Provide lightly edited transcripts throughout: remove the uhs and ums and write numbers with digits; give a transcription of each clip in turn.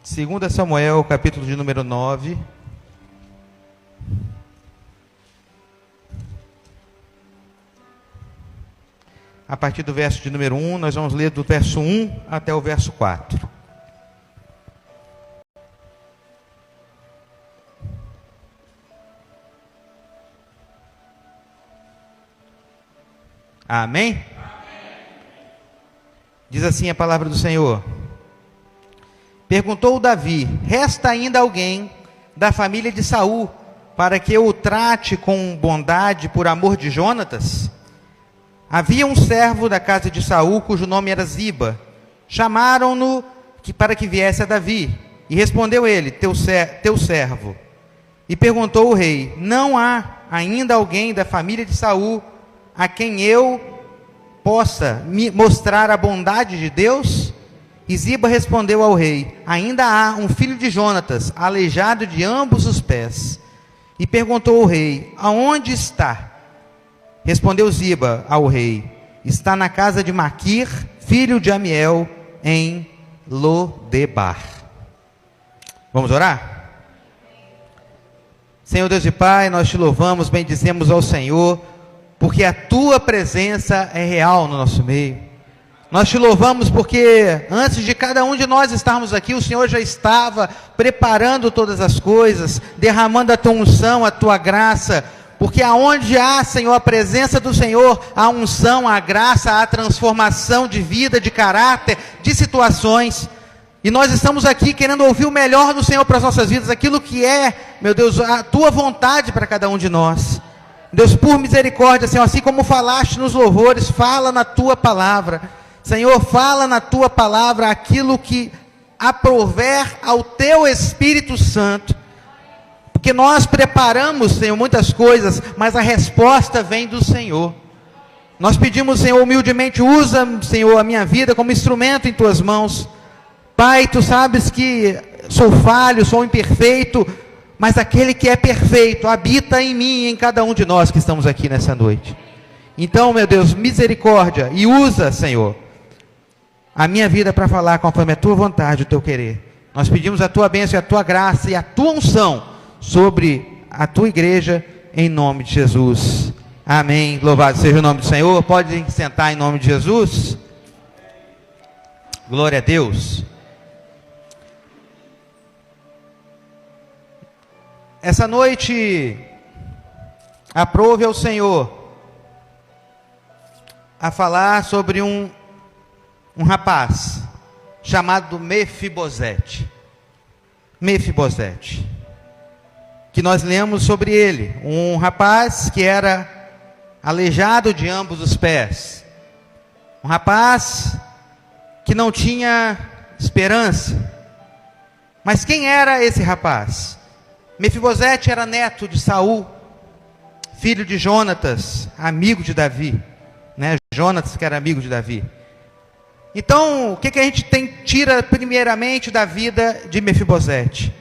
2 Samuel, capítulo de número 9. A partir do verso de número 1, nós vamos ler do verso 1 até o verso 4. Amém? Diz assim a palavra do Senhor. Perguntou Davi: resta ainda alguém da família de Saul, para que eu o trate com bondade por amor de Jonatas? Havia um servo da casa de Saul, cujo nome era Ziba. Chamaram-no para que viesse a Davi. E respondeu ele: teu servo. E perguntou o rei: não há ainda alguém da família de Saul a quem eu possa me mostrar a bondade de Deus? E Ziba respondeu ao rei: ainda há um filho de Jonatas, aleijado de ambos os pés. E perguntou o rei: aonde está? Respondeu Ziba ao rei: está na casa de Maquir, filho de Amiel, em Lodebar. Vamos orar? Senhor Deus e Pai, nós te louvamos, bendizemos ao Senhor, porque a tua presença é real no nosso meio. Nós te louvamos porque antes de cada um de nós estarmos aqui, o Senhor já estava preparando todas as coisas, derramando a tua unção, a tua graça, porque aonde há, Senhor, a presença do Senhor, a unção, a graça, a transformação de vida, de caráter, de situações. E nós estamos aqui querendo ouvir o melhor do Senhor para as nossas vidas, aquilo que é, meu Deus, a tua vontade para cada um de nós. Deus, por misericórdia, Senhor, assim como falaste nos louvores, fala na tua palavra. Senhor, fala na tua palavra aquilo que aprover ao teu Espírito Santo. Porque nós preparamos, Senhor, muitas coisas, mas a resposta vem do Senhor. Nós pedimos, Senhor, humildemente, usa, Senhor, a minha vida como instrumento em tuas mãos. Pai, tu sabes que sou falho, sou imperfeito, mas aquele que é perfeito habita em mim e em cada um de nós que estamos aqui nessa noite. Então, meu Deus, misericórdia, e usa, Senhor, a minha vida para falar conforme a tua vontade, o teu querer. Nós pedimos a tua bênção, a tua graça e a tua unção sobre a tua igreja, em nome de Jesus. Amém. Louvado seja o nome do Senhor. Pode sentar em nome de Jesus. Glória a Deus. Essa noite, aprove ao Senhor a falar sobre um rapaz chamado Mefibosete. Mefibosete, que nós lemos sobre ele, um rapaz que era aleijado de ambos os pés, um rapaz que não tinha esperança. Mas quem era esse rapaz? Mefibosete era neto de Saul, filho de Jonatas, amigo de Davi, né? Jonatas que era amigo de Davi. Então, o que a gente tira primeiramente da vida de Mefibosete?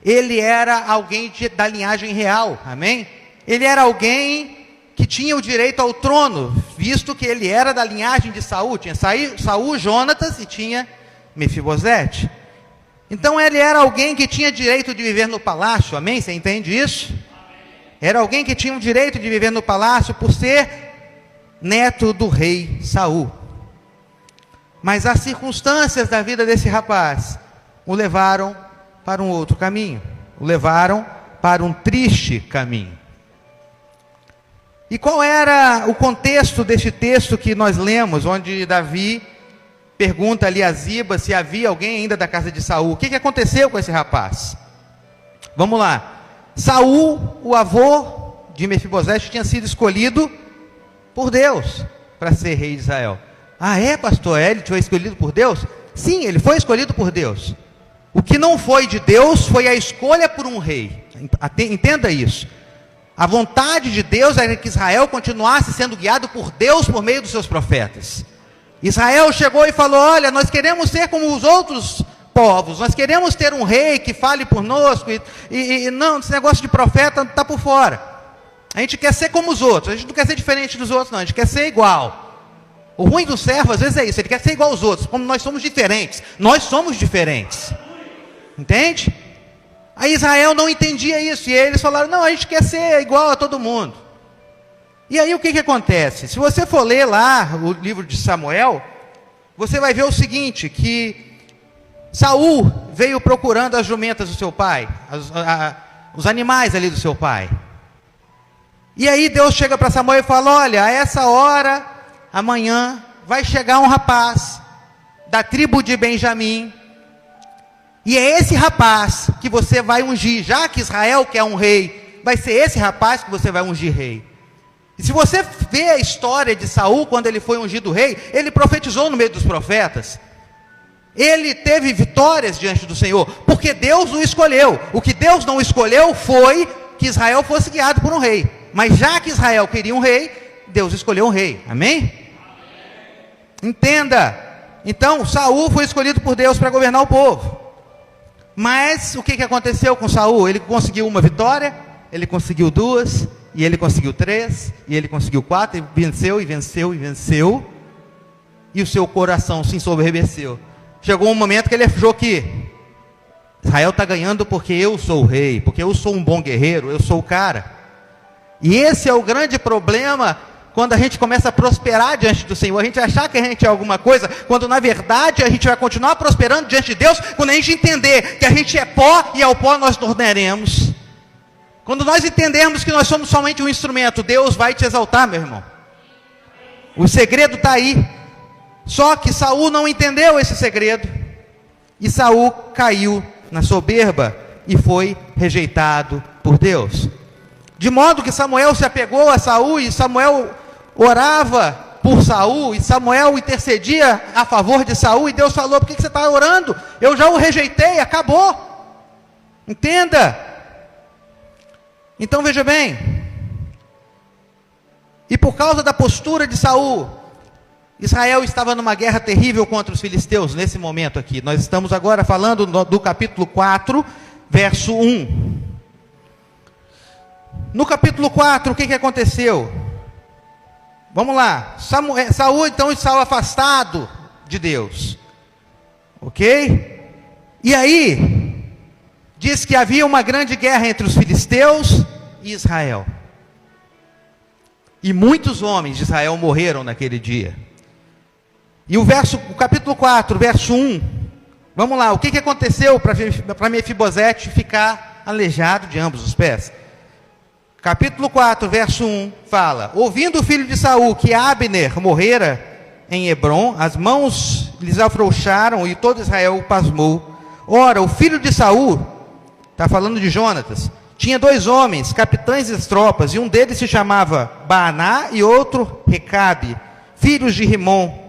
Ele era alguém da linhagem real, amém? Ele era alguém que tinha o direito ao trono, visto que ele era da linhagem de Saul. Tinha Saul, Jonatas e tinha Mefibosete. Então ele era alguém que tinha direito de viver no palácio, amém? Você entende isso? Era alguém que tinha o direito de viver no palácio por ser neto do rei Saul. Mas as circunstâncias da vida desse rapaz o levaram para um outro caminho, o levaram para um triste caminho. E qual era o contexto deste texto que nós lemos, onde Davi pergunta ali a Ziba se havia alguém ainda da casa de Saul? O que aconteceu com esse rapaz? Vamos lá. Saul, o avô de Mefibosete, tinha sido escolhido por Deus para ser rei de Israel. Ah, é, pastor? Ele foi escolhido por Deus? Sim, ele foi escolhido por Deus. O que não foi de Deus foi a escolha por um rei. Entenda isso. A vontade de Deus era que Israel continuasse sendo guiado por Deus por meio dos seus profetas. Israel chegou e falou: olha, nós queremos ser como os outros povos, nós queremos ter um rei que fale por nós, e não, esse negócio de profeta está por fora. A gente quer ser como os outros, a gente não quer ser diferente dos outros, não, a gente quer ser igual. O ruim do servo às vezes é isso, ele quer ser igual aos outros, como nós somos diferentes. Nós somos diferentes. Entende? Aí Israel não entendia isso, e eles falaram, não, a gente quer ser igual a todo mundo. E aí o que acontece? Se você for ler lá o livro de Samuel, você vai ver o seguinte, que Saul veio procurando as jumentas do seu pai, os animais ali do seu pai. E aí Deus chega para Samuel e fala, olha, a essa hora, amanhã, vai chegar um rapaz da tribo de Benjamim, e é esse rapaz que você vai ungir, já que Israel quer um rei, vai ser esse rapaz que você vai ungir rei. E se você vê a história de Saul, quando ele foi ungido rei, ele profetizou no meio dos profetas. Ele teve vitórias diante do Senhor, porque Deus o escolheu. O que Deus não escolheu foi que Israel fosse guiado por um rei. Mas já que Israel queria um rei, Deus escolheu um rei. Amém? Entenda. Então, Saul foi escolhido por Deus para governar o povo. Mas o que aconteceu com Saul? Ele conseguiu uma vitória, ele conseguiu duas, e ele conseguiu 3, e ele conseguiu 4, e venceu, e venceu, e venceu, e o seu coração se ensoberbeceu. Chegou um momento que ele achou que Israel está ganhando porque eu sou o rei, porque eu sou um bom guerreiro, eu sou o cara. E esse é o grande problema, quando a gente começa a prosperar diante do Senhor, a gente achar que a gente é alguma coisa, quando na verdade a gente vai continuar prosperando diante de Deus, quando a gente entender que a gente é pó, e ao pó nós tornaremos. Quando nós entendermos que nós somos somente um instrumento, Deus vai te exaltar, meu irmão. O segredo está aí. Só que Saul não entendeu esse segredo. E Saul caiu na soberba e foi rejeitado por Deus. De modo que Samuel se apegou a Saul, e Samuel orava por Saul, e Samuel intercedia a favor de Saul, e Deus falou, por que você está orando? Eu já o rejeitei, acabou. Entenda. Então veja bem, e por causa da postura de Saul, Israel estava numa guerra terrível contra os filisteus, nesse momento aqui. Nós estamos agora falando do capítulo 4, verso 1. No capítulo 4, o que aconteceu? Vamos lá, Saul então estava afastado de Deus, ok? E aí, diz que havia uma grande guerra entre os filisteus e Israel. E muitos homens de Israel morreram naquele dia. E o capítulo 4, verso 1. Vamos lá, o que aconteceu para Mefibosete ficar aleijado de ambos os pés? Capítulo 4, verso 1 fala: ouvindo o filho de Saul que Abner morrera em Hebrom, as mãos lhes afrouxaram e todo Israel pasmou. Ora, o filho de Saul, está falando de Jonatas, tinha 2 homens, capitães das tropas, e um deles se chamava Baaná e outro Recabe, filhos de Rimom,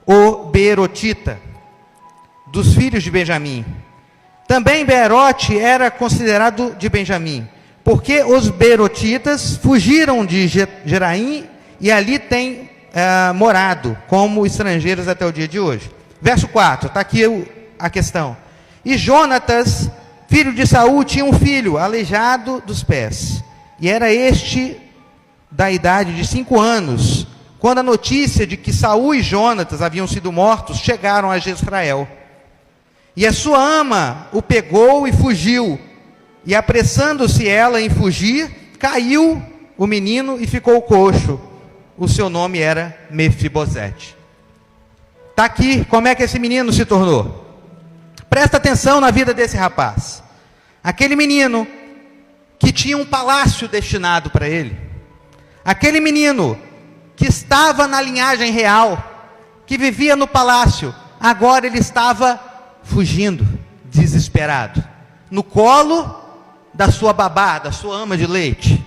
o Beerotita, dos filhos de Benjamim. Também Beerote era considerado de Benjamim, porque os Beerotitas fugiram de Geraim e ali têm morado como estrangeiros até o dia de hoje. Verso 4, está aqui a questão. E Jonatas, filho de Saul, tinha um filho aleijado dos pés, e era este da idade de 5 anos, quando a notícia de que Saul e Jonatas haviam sido mortos chegaram a Jezreel. E a sua ama o pegou e fugiu, e apressando-se ela em fugir, caiu o menino e ficou coxo. O seu nome era Mefibosete. Está aqui como é que esse menino se tornou. Presta atenção na vida desse rapaz. Aquele menino que tinha um palácio destinado para ele. Aquele menino que estava na linhagem real, que vivia no palácio, agora ele estava fugindo, desesperado, no colo da sua babá, da sua ama de leite.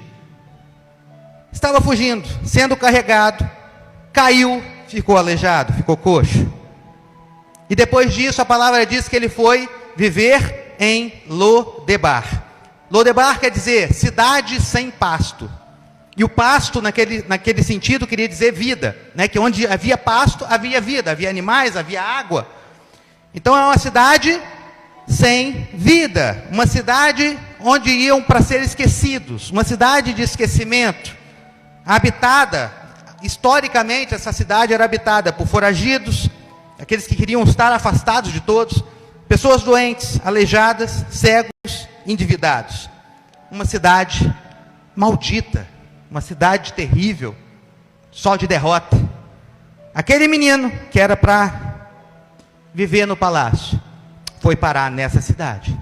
Estava fugindo, sendo carregado, caiu, ficou aleijado, ficou coxo. E depois disso a palavra diz que ele foi viver em Lodebar. Lodebar quer dizer cidade sem pasto. E o pasto naquele sentido queria dizer vida, né? Que onde havia pasto havia vida, havia animais, havia água. Então é uma cidade sem vida, uma cidade onde iam para ser esquecidos, uma cidade de esquecimento, habitada, historicamente essa cidade era habitada por foragidos, aqueles que queriam estar afastados de todos, pessoas doentes, aleijadas, cegos, endividados. Uma cidade maldita, uma cidade terrível, só de derrota. Aquele menino que era para viver no palácio, foi parar nessa cidade.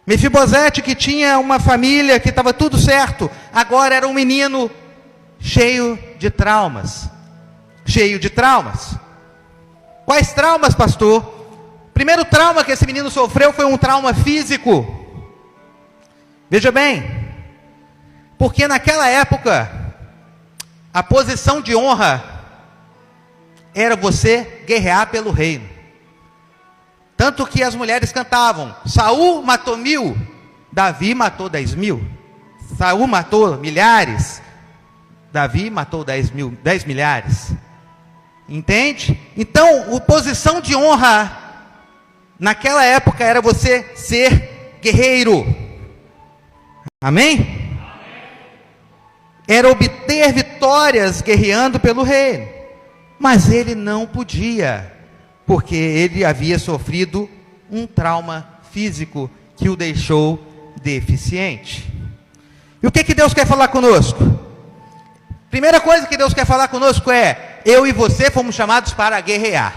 Mefibosete, que tinha uma família, que estava tudo certo, agora era um menino cheio de traumas. Cheio de traumas. Quais traumas, pastor? O primeiro trauma que esse menino sofreu foi um trauma físico. Veja bem, porque naquela época, a posição de honra era você guerrear pelo reino. Tanto que as mulheres cantavam: Saul matou 1000, Davi matou 10.000. Saul matou milhares, Davi matou 10 milhares. Entende? Então, a posição de honra naquela época era você ser guerreiro. Amém? Era obter vitórias guerreando pelo reino. Mas ele não podia, porque ele havia sofrido um trauma físico que o deixou deficiente. E o que Deus quer falar conosco? Primeira coisa que Deus quer falar conosco é: eu e você fomos chamados para guerrear.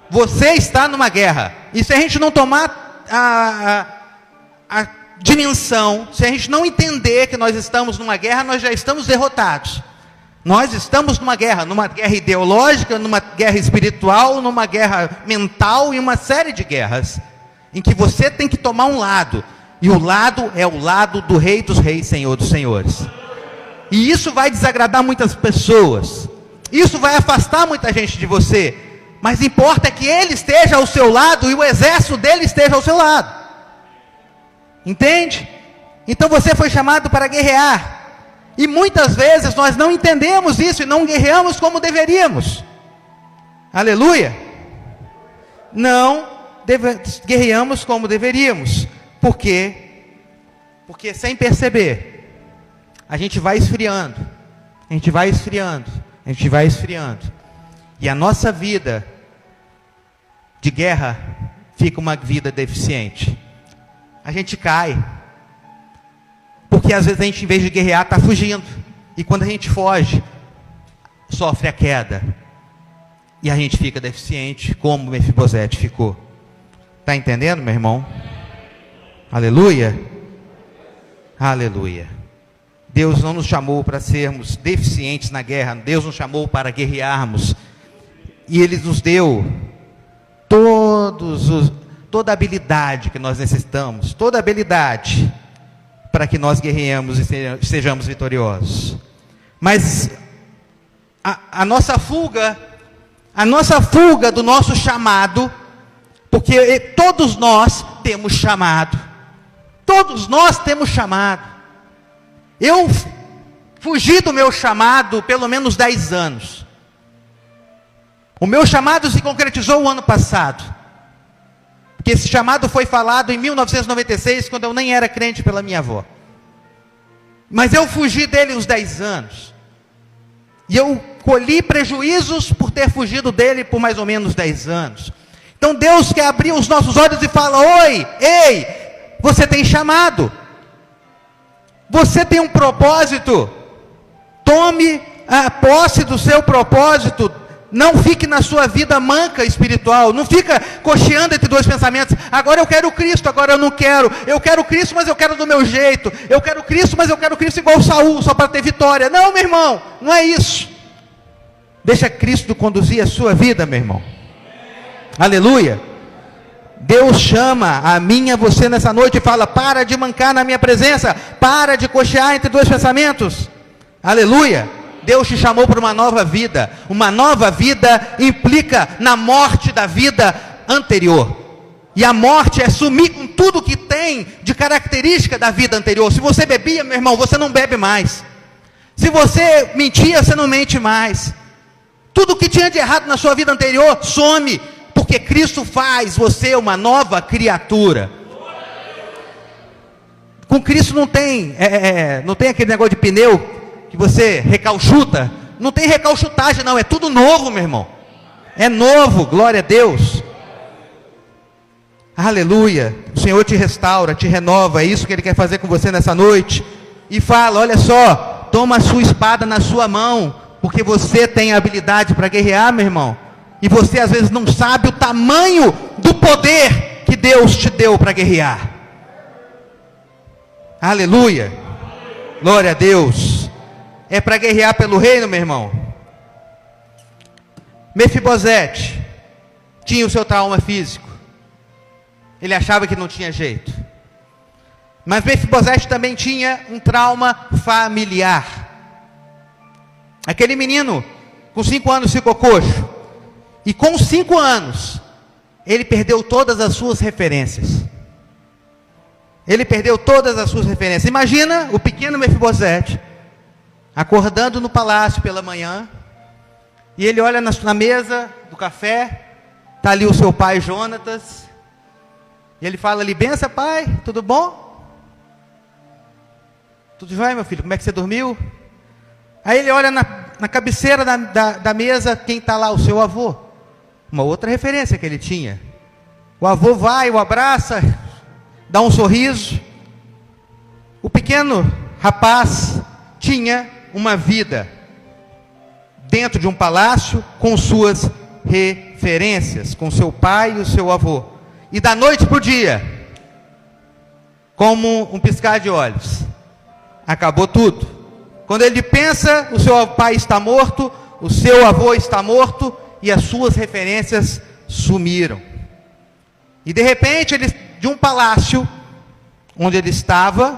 Você está numa guerra. E se a gente não tomar a dimensão, se a gente não entender que nós estamos numa guerra, nós já estamos derrotados. Nós estamos numa guerra ideológica, numa guerra espiritual, numa guerra mental e uma série de guerras, em que você tem que tomar um lado, e o lado é o lado do Rei dos Reis, Senhor dos Senhores. E isso vai desagradar muitas pessoas, isso vai afastar muita gente de você, mas importa que Ele esteja ao seu lado e o exército dele esteja ao seu lado. Entende? Então você foi chamado para guerrear. E muitas vezes nós não entendemos isso e não guerreamos como deveríamos. Aleluia! Não guerreamos como deveríamos. Por quê? Porque sem perceber, a gente vai esfriando. A gente vai esfriando. A gente vai esfriando. E a nossa vida de guerra fica uma vida deficiente. A gente cai. Porque às vezes a gente, em vez de guerrear, está fugindo. E quando a gente foge, sofre a queda. E a gente fica deficiente, como Mefibosete ficou. Está entendendo, meu irmão? Aleluia? Aleluia. Deus não nos chamou para sermos deficientes na guerra. Deus nos chamou para guerrearmos. E Ele nos deu toda a habilidade que nós necessitamos. Toda a habilidade para que nós guerreemos e sejamos vitoriosos. Mas a nossa fuga do nosso chamado, porque todos nós temos chamado. Todos nós temos chamado. Eu fugi do meu chamado pelo menos 10 anos. O meu chamado se concretizou o ano passado. Porque esse chamado foi falado em 1996, quando eu nem era crente pela minha avó. Mas eu fugi dele uns 10 anos. E eu colhi prejuízos por ter fugido dele por mais ou menos 10 anos. Então Deus quer abrir os nossos olhos e fala: oi, ei, você tem chamado. Você tem um propósito. Tome a posse do seu propósito. Não fique na sua vida manca espiritual. Não fica cocheando entre dois pensamentos. Agora eu quero Cristo, agora eu não quero. Eu quero Cristo, mas eu quero do meu jeito. Eu quero Cristo, mas eu quero Cristo igual Saul, só para ter vitória. Não, meu irmão, não é isso. Deixa Cristo conduzir a sua vida, meu irmão. Aleluia. Deus chama a mim e a você nessa noite e fala: para de mancar na minha presença. Para de cochear entre dois pensamentos. Aleluia. Deus te chamou para uma nova vida. Uma nova vida implica na morte da vida anterior. E a morte é sumir com tudo que tem de característica da vida anterior. Se você bebia, meu irmão, você não bebe mais. Se você mentia, você não mente mais. Tudo que tinha de errado na sua vida anterior some, porque Cristo faz você uma nova criatura. Com Cristo não tem aquele negócio de pneu que você recalchuta. Não tem recalchutagem não, é tudo novo, meu irmão. É novo, glória a Deus. Aleluia. O Senhor te restaura, te renova. É isso que Ele quer fazer com você nessa noite. E fala, olha só, toma a sua espada na sua mão, porque você tem habilidade para guerrear, meu irmão. E você às vezes não sabe o tamanho do poder que Deus te deu para guerrear. Aleluia. Glória a Deus. É para guerrear pelo reino, meu irmão. Mefibosete tinha o seu trauma físico. Ele achava que não tinha jeito. Mas Mefibosete também tinha um trauma familiar. Aquele menino, com 5 anos, ficou coxo. E com 5 anos, ele perdeu todas as suas referências. Ele perdeu todas as suas referências. Imagina o pequeno Mefibosete, acordando no palácio pela manhã, e ele olha na mesa do café, está ali o seu pai Jonatas, e ele fala ali, benção pai, tudo bom? Tudo jóia meu filho, como é que você dormiu? Aí ele olha na cabeceira da mesa, quem está lá? O seu avô. Uma outra referência que ele tinha. O avô vai, o abraça, dá um sorriso. O pequeno rapaz tinha uma vida dentro de um palácio com suas referências, com seu pai e o seu avô. E da noite para o dia, como um piscar de olhos, acabou tudo. Quando ele pensa, o seu pai está morto, o seu avô está morto e as suas referências sumiram. E de repente, ele, de um palácio onde ele estava,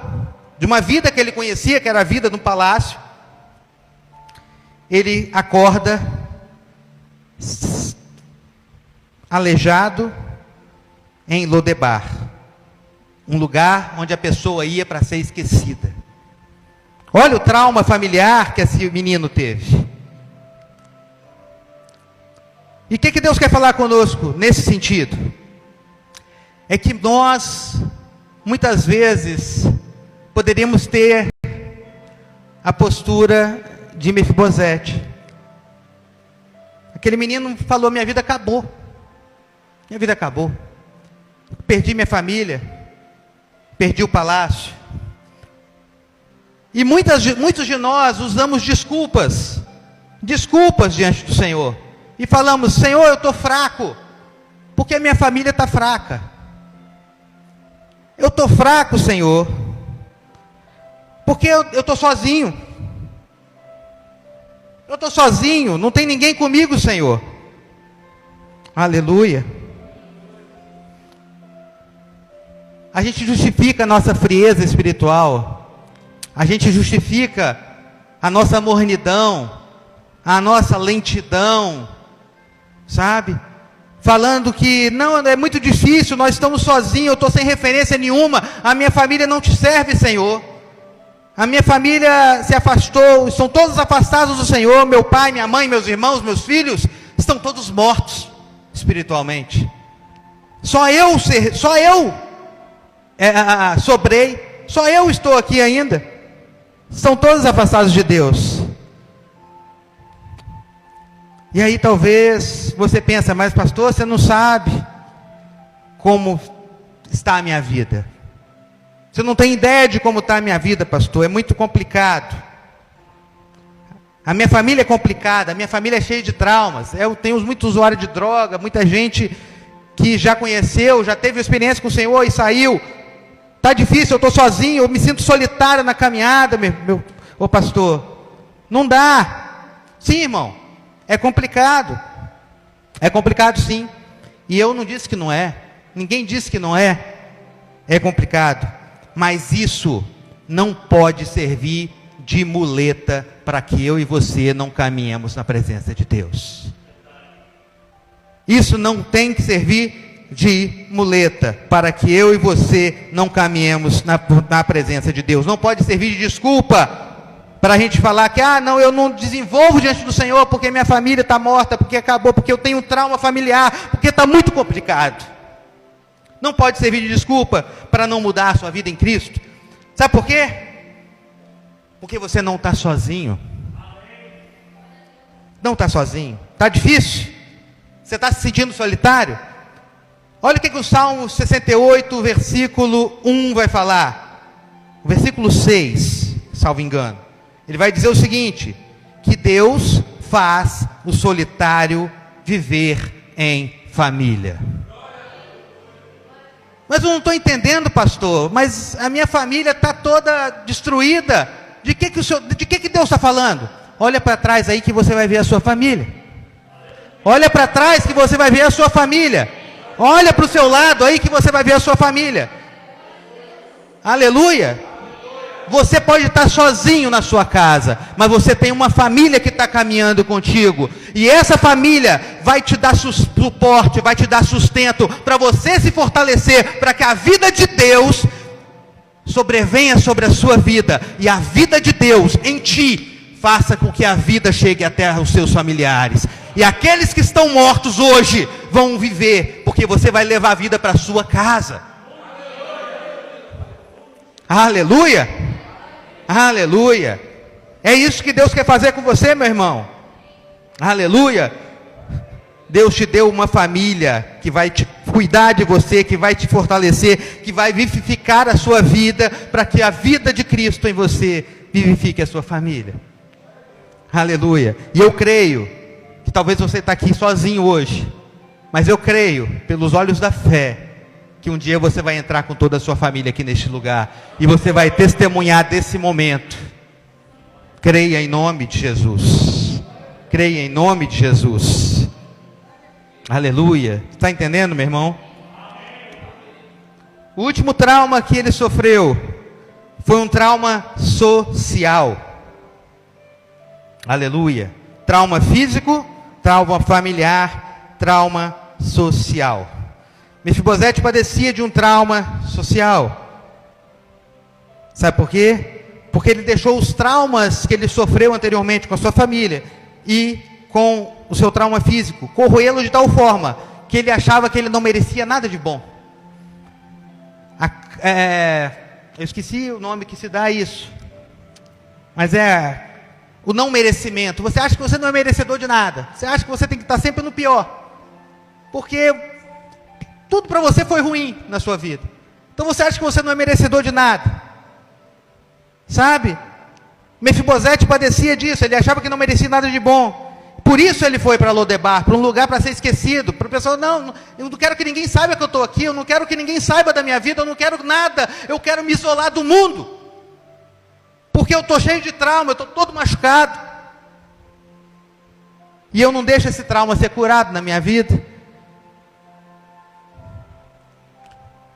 de uma vida que ele conhecia, que era a vida no palácio, ele acorda aleijado em Lodebar, um lugar onde a pessoa ia para ser esquecida. Olha o trauma familiar que esse menino teve. E o que Deus quer falar conosco nesse sentido? É que nós, muitas vezes, poderíamos ter a postura de Mefibosete. Aquele menino falou, minha vida acabou. Minha vida acabou. Perdi minha família. Perdi o palácio. E muitos de nós usamos desculpas diante do Senhor. E falamos, Senhor, eu estou fraco, porque a minha família está fraca. Eu estou fraco, Senhor, porque eu estou sozinho. Eu estou sozinho, não tem ninguém comigo, Senhor. Aleluia. A gente justifica a nossa frieza espiritual. A gente justifica a nossa mornidão, a nossa lentidão, sabe? Falando que, não, é muito difícil, nós estamos sozinhos, eu estou sem referência nenhuma, a minha família não te serve, Senhor. A minha família se afastou, estão todos afastados do Senhor, meu pai, minha mãe, meus irmãos, meus filhos, estão todos mortos espiritualmente. Só eu sobrei, só eu estou aqui ainda. São todos afastados de Deus. E aí talvez você pensa, mas pastor, você não sabe como está a minha vida. Você não tem ideia de como está a minha vida, pastor, é muito complicado. A minha família é complicada, a minha família é cheia de traumas. Eu tenho muito usuário de droga, muita gente que já conheceu, já teve experiência com o Senhor e saiu. Está difícil, eu estou sozinho, eu me sinto solitário na caminhada, ô pastor. Não dá. Sim, irmão, é complicado. É complicado sim. E eu não disse que não é. Ninguém disse que não é. É complicado. Mas isso não pode servir de muleta para que eu e você não caminhemos na presença de Deus. Isso não tem que servir de muleta para que eu e você não caminhemos na presença de Deus. Não pode servir de desculpa para a gente falar que, não, eu não desenvolvo diante do Senhor porque minha família está morta, porque acabou, porque eu tenho um trauma familiar, porque está muito complicado. Não pode servir de desculpa para não mudar a sua vida em Cristo. Sabe por quê? Porque você não está sozinho. Não está sozinho. Está difícil? Você está se sentindo solitário? Olha o que o Salmo 68, versículo 1 vai falar. O versículo 6, salvo engano. Ele vai dizer o seguinte: que Deus faz o solitário viver em família. Mas eu não estou entendendo, pastor, mas a minha família está toda destruída. De que Deus está falando? Olha para trás aí que você vai ver a sua família. Olha para trás que você vai ver a sua família. Olha para o seu lado aí que você vai ver a sua família. Aleluia. Você pode estar sozinho na sua casa, mas você tem uma família que está caminhando contigo, e essa família vai te dar suporte, vai te dar sustento, para você se fortalecer, para que a vida de Deus sobrevenha sobre a sua vida, e a vida de Deus em ti, faça com que a vida chegue até os seus familiares, e aqueles que estão mortos hoje, vão viver, porque você vai levar a vida para a sua casa. Aleluia. Aleluia. É isso que Deus quer fazer com você, meu irmão. Aleluia. Deus te deu uma família que vai te cuidar de você, que vai te fortalecer, que vai vivificar a sua vida, para que a vida de Cristo em você vivifique a sua família. Aleluia. E eu creio que talvez você está aqui sozinho hoje, mas eu creio, pelos olhos da fé, que um dia você vai entrar com toda a sua família aqui neste lugar, e você vai testemunhar desse momento. Creia em nome de Jesus. Creia em nome de Jesus. Aleluia. Está entendendo, meu irmão? O último trauma que ele sofreu foi um trauma social. Aleluia. Trauma físico, trauma familiar, trauma social. Mefibosete padecia de um trauma social. Sabe por quê? Porque ele deixou os traumas que ele sofreu anteriormente com a sua família e com o seu trauma físico corroê-lo de tal forma que ele achava que ele não merecia nada de bom. Eu esqueci o nome que se dá a isso, mas é o não merecimento. Você acha que você não é merecedor de nada, você acha que você tem que estar sempre no pior, porque tudo para você foi ruim na sua vida. Então você acha que você não é merecedor de nada. Sabe? Mefibosete padecia disso. Ele achava que não merecia nada de bom. Por isso ele foi para Lodebar, para um lugar para ser esquecido. Para o pessoal, não, eu não quero que ninguém saiba que eu estou aqui. Eu não quero que ninguém saiba da minha vida. Eu não quero nada. Eu quero me isolar do mundo. Porque eu estou cheio de trauma. Eu estou todo machucado. E eu não deixo esse trauma ser curado na minha vida.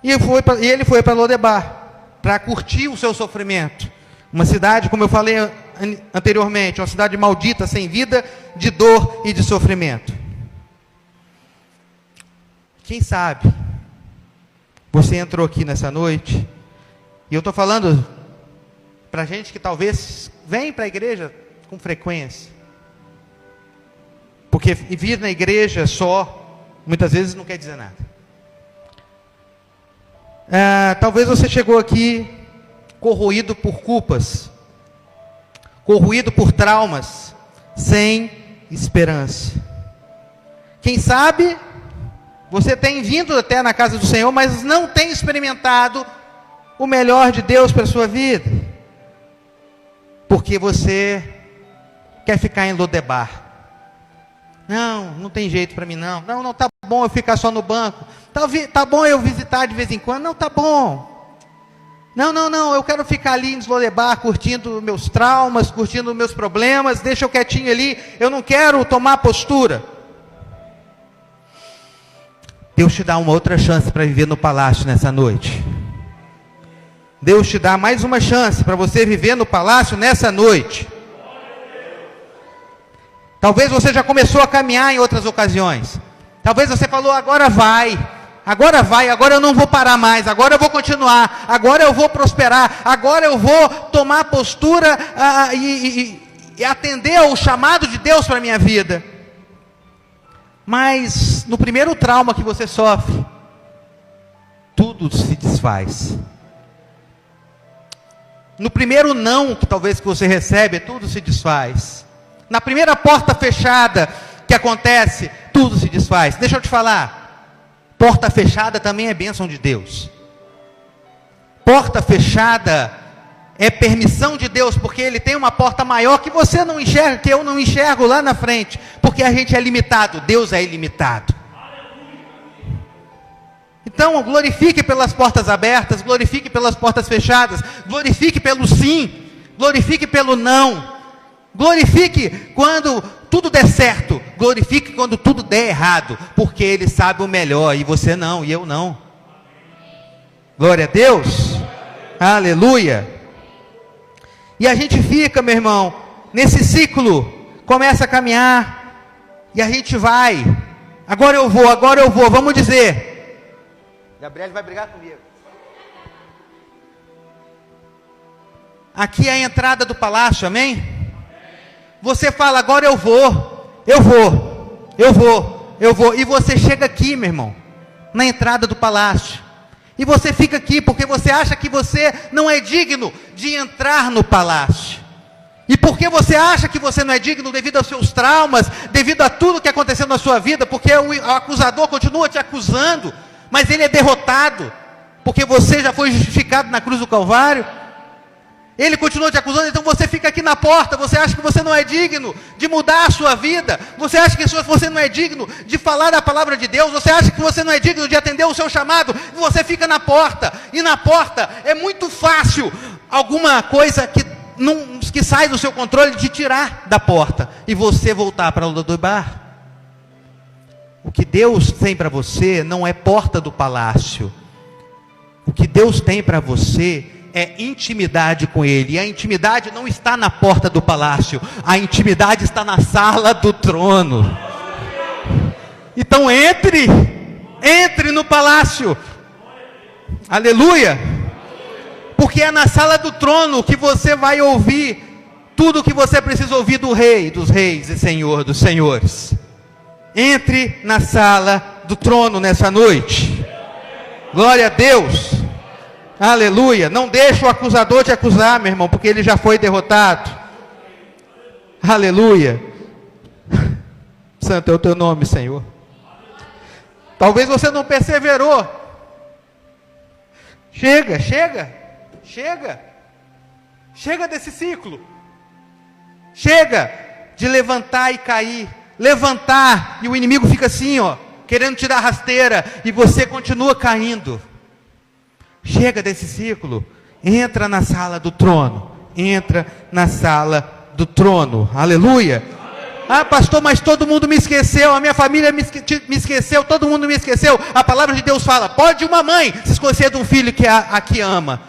E ele foi para Lodebar, para curtir o seu sofrimento. Uma cidade, como eu falei anteriormente, uma cidade maldita, sem vida, de dor e de sofrimento. Quem sabe, você entrou aqui nessa noite, e eu estou falando para gente que talvez vem para a igreja com frequência, porque vir na igreja só, muitas vezes não quer dizer nada. Talvez você chegou aqui corroído por culpas, corroído por traumas, sem esperança. Quem sabe você tem vindo até na casa do Senhor, mas não tem experimentado o melhor de Deus para a sua vida, porque você quer ficar em Lodebar. Não tem jeito para mim não. Não, tá bom eu ficar só no banco. Tá bom eu visitar de vez em quando. Não, tá bom. Não, eu quero ficar ali em Lodebar, curtindo meus traumas, curtindo meus problemas, deixa eu quietinho ali, eu não quero tomar postura. Deus te dá uma outra chance para viver no palácio nessa noite. Deus te dá mais uma chance para você viver no palácio nessa noite. Talvez você já começou a caminhar em outras ocasiões. Talvez você falou, agora eu não vou parar mais, agora eu vou continuar, agora eu vou prosperar, agora eu vou tomar postura e atender ao chamado de Deus para a minha vida. Mas no primeiro trauma que você sofre, tudo se desfaz. No primeiro não que talvez que você recebe, tudo se desfaz. Na primeira porta fechada que acontece, tudo se desfaz. Deixa eu te falar. Porta fechada também é bênção de Deus. Porta fechada é permissão de Deus, porque Ele tem uma porta maior que você não enxerga, que eu não enxergo lá na frente, porque a gente é limitado, Deus é ilimitado. Então, glorifique pelas portas abertas, glorifique pelas portas fechadas, glorifique pelo sim, glorifique pelo não, glorifique quando tudo der certo, glorifique quando tudo der errado, porque Ele sabe o melhor, e você não, e eu não. Glória a Deus, aleluia. E a gente fica, meu irmão, nesse ciclo, começa a caminhar, e a gente vai, agora eu vou, vamos dizer. Gabriel vai brigar comigo. Aqui é a entrada do palácio, amém? Você fala, agora eu vou. E você chega aqui, meu irmão, na entrada do palácio. E você fica aqui, porque você acha que você não é digno de entrar no palácio. E porque você acha que você não é digno devido aos seus traumas, devido a tudo que aconteceu na sua vida, porque o acusador continua te acusando, mas ele é derrotado, porque você já foi justificado na cruz do Calvário. Ele continua te acusando, então você fica aqui na porta, você acha que você não é digno de mudar a sua vida, você acha que você não é digno de falar da palavra de Deus, você acha que você não é digno de atender o seu chamado, e você fica na porta, e na porta é muito fácil alguma coisa que sai do seu controle de tirar da porta, e você voltar para o do bar. O que Deus tem para você não é porta do palácio. O que Deus tem para você é intimidade com Ele. E a intimidade não está na porta do palácio. A intimidade está na sala do trono. Então entre no palácio. Aleluia. Porque é na sala do trono que você vai ouvir tudo o que você precisa ouvir do Rei dos Reis e Senhor dos Senhores. Entre na sala do trono nessa noite. Glória a Deus. Aleluia. Não deixe o acusador te acusar, meu irmão, porque ele já foi derrotado. Aleluia. Santo é o teu nome, Senhor. Talvez você não perseverou. Chega desse ciclo. Chega de levantar e cair. Levantar, e o inimigo fica assim, ó, querendo te dar rasteira, e você continua caindo. Chega desse ciclo, entra na sala do trono, entra na sala do trono, aleluia. Ah, pastor, mas todo mundo me esqueceu, a minha família me esqueceu, todo mundo me esqueceu. A palavra de Deus fala, pode uma mãe se esquecer de um filho que a que ama,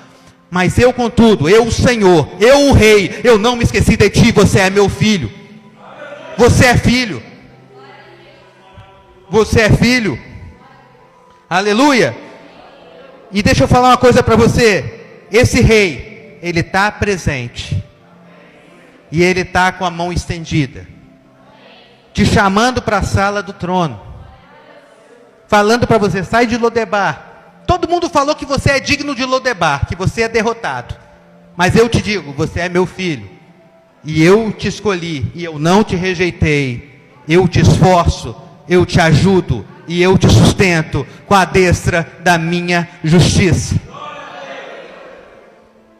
mas eu contudo, eu o Senhor, eu o Rei, eu não me esqueci de ti, você é meu filho. Você é filho. Você é filho. Aleluia. E deixa eu falar uma coisa para você. Esse rei, ele está presente. E ele está com a mão estendida, te chamando para a sala do trono. Falando para você, sai de Lodebar. Todo mundo falou que você é digno de Lodebar, que você é derrotado. Mas eu te digo, você é meu filho. E eu te escolhi, e eu não te rejeitei. Eu te esforço, eu te ajudo, e eu te sustento com a destra da minha justiça.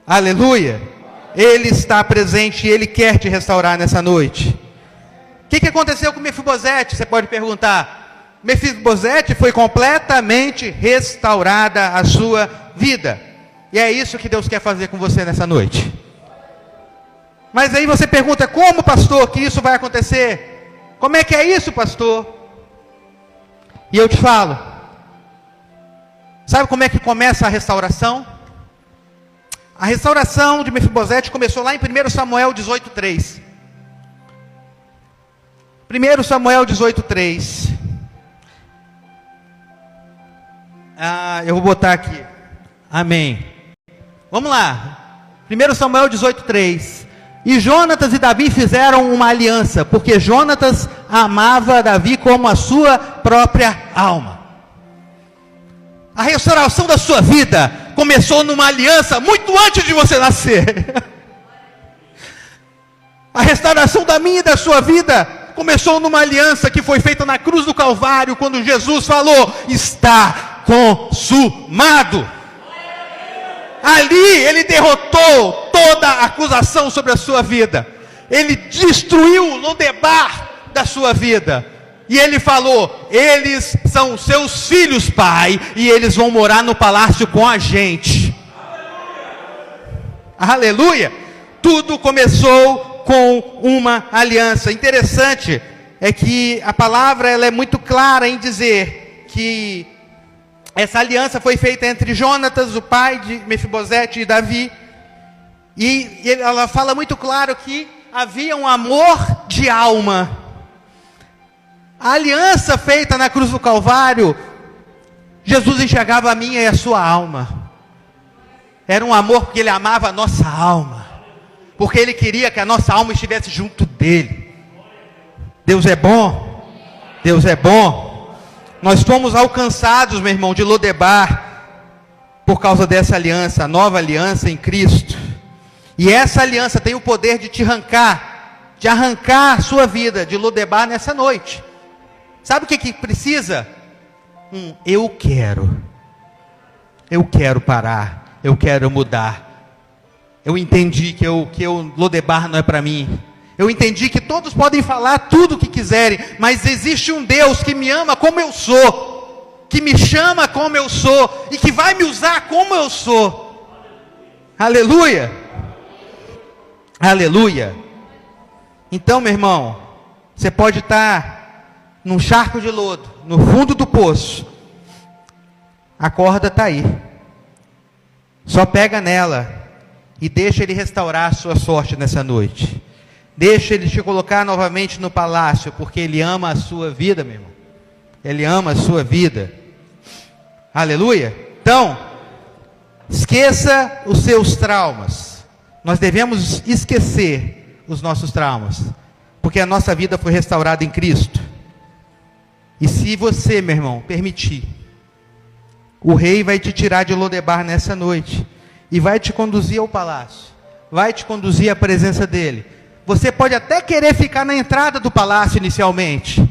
Aleluia. Ele está presente e Ele quer te restaurar nessa noite. O que aconteceu com Mefibosete? Você pode perguntar. Mefibosete foi completamente restaurada a sua vida. E é isso que Deus quer fazer com você nessa noite. Mas aí você pergunta, como, pastor, que isso vai acontecer? Como é que é isso, pastor? E eu te falo. Sabe como é que começa a restauração? A restauração de Mefibosete começou lá em 1 Samuel 18:3. 1 Samuel 18:3. Eu vou botar aqui. Amém. Vamos lá. 1 Samuel 18:3. E Jonatas e Davi fizeram uma aliança, porque Jonatas amava Davi como a sua própria alma. A restauração da sua vida começou numa aliança muito antes de você nascer. A restauração da minha e da sua vida começou numa aliança que foi feita na cruz do Calvário, quando Jesus falou: está consumado. Ali ele derrotou toda a acusação sobre a sua vida. Ele destruiu o Lodebar da sua vida. E ele falou: eles são seus filhos, pai, e eles vão morar no palácio com a gente. Aleluia! Tudo começou com uma aliança. Interessante é que a palavra ela é muito clara em dizer que essa aliança foi feita entre Jonatas, o pai de Mefibosete, e Davi. E ela fala muito claro que havia um amor de alma. A aliança feita na cruz do Calvário, Jesus enxergava a minha e a sua alma. Era um amor porque ele amava a nossa alma. Porque ele queria que a nossa alma estivesse junto dele. Deus é bom. Deus é bom. Nós fomos alcançados, meu irmão, de Lodebar, por causa dessa aliança, a nova aliança em Cristo. E essa aliança tem o poder de te arrancar, de arrancar a sua vida de Lodebar nessa noite. Sabe o que precisa? Eu quero parar, eu quero mudar. Eu entendi que Lodebar não é para mim. Eu entendi que todos podem falar tudo o que quiserem, mas existe um Deus que me ama como eu sou, que me chama como eu sou, e que vai me usar como eu sou. Aleluia! Aleluia! Então, meu irmão, você pode estar num charco de lodo, no fundo do poço, a corda está aí, só pega nela, e deixa Ele restaurar a sua sorte nessa noite. Deixa Ele te colocar novamente no palácio, porque Ele ama a sua vida, meu irmão. Ele ama a sua vida. Aleluia. Então, esqueça os seus traumas. Nós devemos esquecer os nossos traumas, porque a nossa vida foi restaurada em Cristo. E se você, meu irmão, permitir, o rei vai te tirar de Lodebar nessa noite, e vai te conduzir ao palácio, vai te conduzir à presença dEle. Você pode até querer ficar na entrada do palácio inicialmente,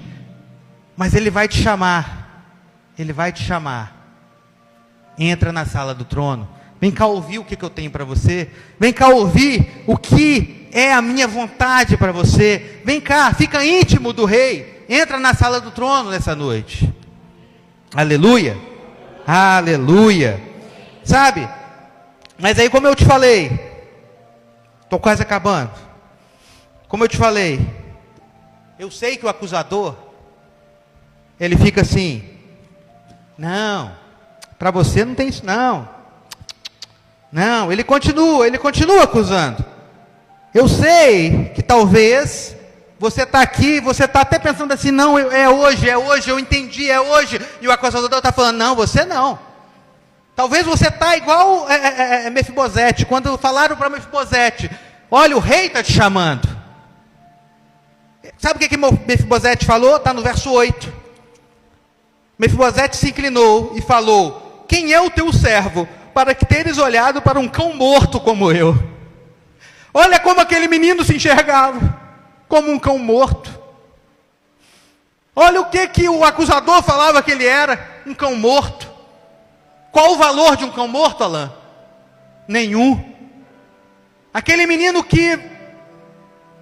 mas Ele vai te chamar. Ele vai te chamar. Entra na sala do trono. Vem cá ouvir o que eu tenho para você. Vem cá ouvir o que é a minha vontade para você. Vem cá, fica íntimo do rei. Entra na sala do trono nessa noite. Aleluia. Aleluia. Sabe? Mas aí, como eu te falei, estou quase acabando. Como eu te falei, eu sei que o acusador, ele fica assim: não, para você não tem isso não. Não, ele continua acusando. Eu sei que talvez você está aqui, você está até pensando assim: não, é hoje, eu entendi, é hoje. E o acusador está falando: não, você não. Talvez você está igual Mefibosete, quando falaram para Mefibosete: olha, o rei está te chamando. Sabe o que Mefibosete falou? Está no verso 8. Mefibosete se inclinou e falou: quem é o teu servo, para que teres olhado para um cão morto como eu? Olha como aquele menino se enxergava, como um cão morto. Olha o que o acusador falava que ele era, um cão morto. Qual o valor de um cão morto, Alain? Nenhum. Aquele menino que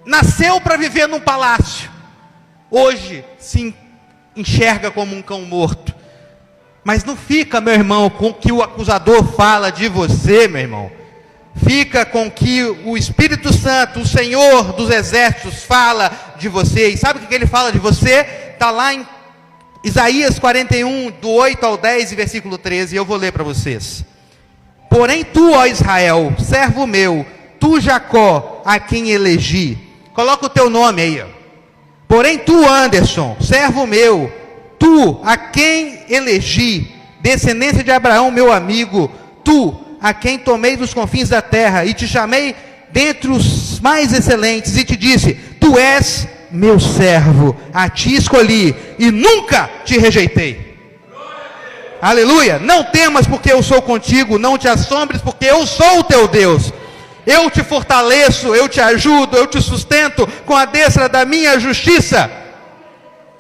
nasceu para viver num palácio, hoje se enxerga como um cão morto. Mas não fica, meu irmão, com o que o acusador fala de você, meu irmão. Fica com o que o Espírito Santo, o Senhor dos Exércitos, fala de você. E sabe o que ele fala de você? Está lá em Isaías 41, do 8 ao 10 e versículo 13, eu vou ler para vocês. Porém tu, ó Israel, servo meu, tu Jacó, a quem elegi. Coloca o teu nome aí, ó. Porém tu, Anderson, servo meu, tu, a quem elegi, descendência de Abraão, meu amigo, tu, a quem tomei dos confins da terra, e te chamei dentre os mais excelentes, e te disse: tu és meu servo, a ti escolhi, e nunca te rejeitei. Aleluia. Não temas, porque eu sou contigo, não te assombres, porque eu sou o teu Deus. Eu te fortaleço, eu te ajudo, eu te sustento com a destra da minha justiça.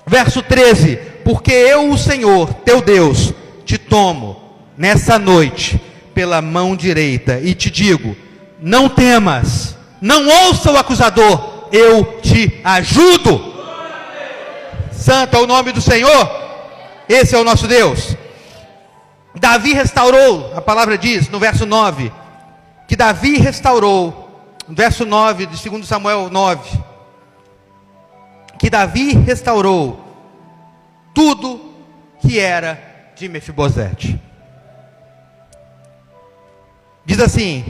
Verso 13: porque eu, o Senhor, teu Deus, te tomo nessa noite pela mão direita e te digo: não temas, não ouça o acusador, eu te ajudo. Santo é o nome do Senhor. Esse é o nosso Deus. Davi restaurou, a palavra diz no verso 9, que Davi restaurou, no verso 9 de 2 Samuel 9, que Davi restaurou tudo que era de Mefibosete. Diz assim: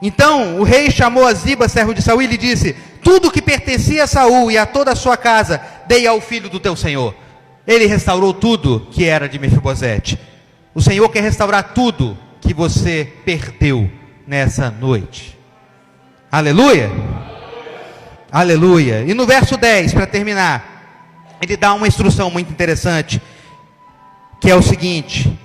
então o rei chamou a Ziba, servo de Saul, e lhe disse: tudo que pertencia a Saul e a toda a sua casa, dei ao filho do teu senhor. Ele restaurou tudo que era de Mefibosete. O Senhor quer restaurar tudo que você perdeu nessa noite. Aleluia? Aleluia. E no verso 10, para terminar, ele dá uma instrução muito interessante, que é o seguinte: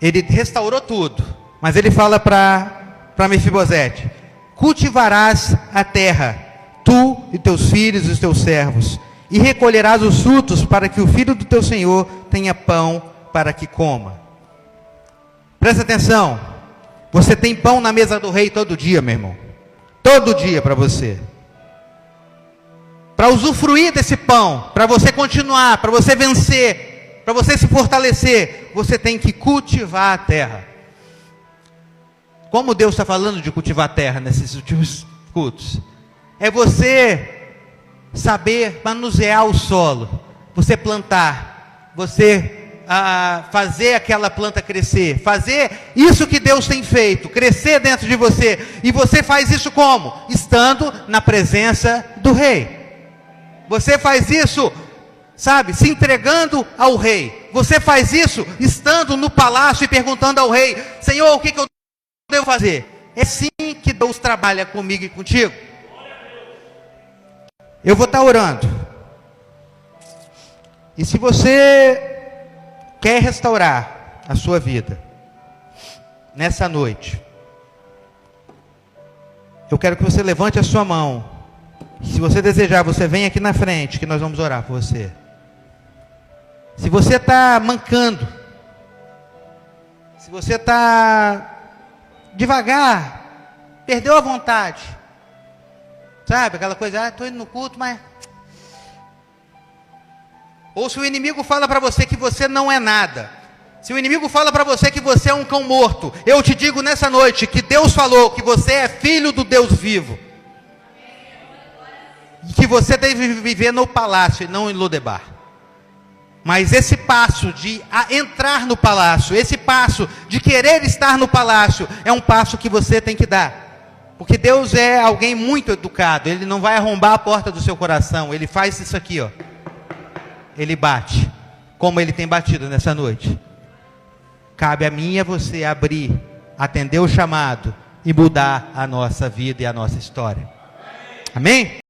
ele restaurou tudo, mas ele fala para Mefibosete: cultivarás a terra, tu e teus filhos e os teus servos, e recolherás os frutos para que o filho do teu senhor tenha pão para que coma. Presta atenção, você tem pão na mesa do rei todo dia, meu irmão, todo dia para você. Para usufruir desse pão, para você continuar, para você vencer, para você se fortalecer, você tem que cultivar a terra. Como Deus está falando de cultivar a terra nesses últimos cultos? É você saber manusear o solo, você plantar, você fazer aquela planta crescer, fazer isso que Deus tem feito, crescer dentro de você. E você faz isso como? Estando na presença do rei. Você faz isso, sabe, se entregando ao rei. Você faz isso estando no palácio e perguntando ao rei: Senhor, o que eu devo fazer? É assim que Deus trabalha comigo e contigo. Eu vou estar orando. E se você quer restaurar a sua vida nessa noite, eu quero que você levante a sua mão. Se você desejar, você vem aqui na frente, que nós vamos orar por você. Se você está mancando, se você está devagar, perdeu a vontade, sabe, aquela coisa: estou indo no culto, mas... Ou se o inimigo fala para você que você não é nada, se o inimigo fala para você que você é um cão morto, eu te digo nessa noite que Deus falou que você é filho do Deus vivo, e que você deve viver no palácio e não em Lodebar. Mas esse passo de entrar no palácio, esse passo de querer estar no palácio, é um passo que você tem que dar. Porque Deus é alguém muito educado, Ele não vai arrombar a porta do seu coração, Ele faz isso aqui, ó. Ele bate, como Ele tem batido nessa noite. Cabe a mim e a você abrir, atender o chamado e mudar a nossa vida e a nossa história. Amém?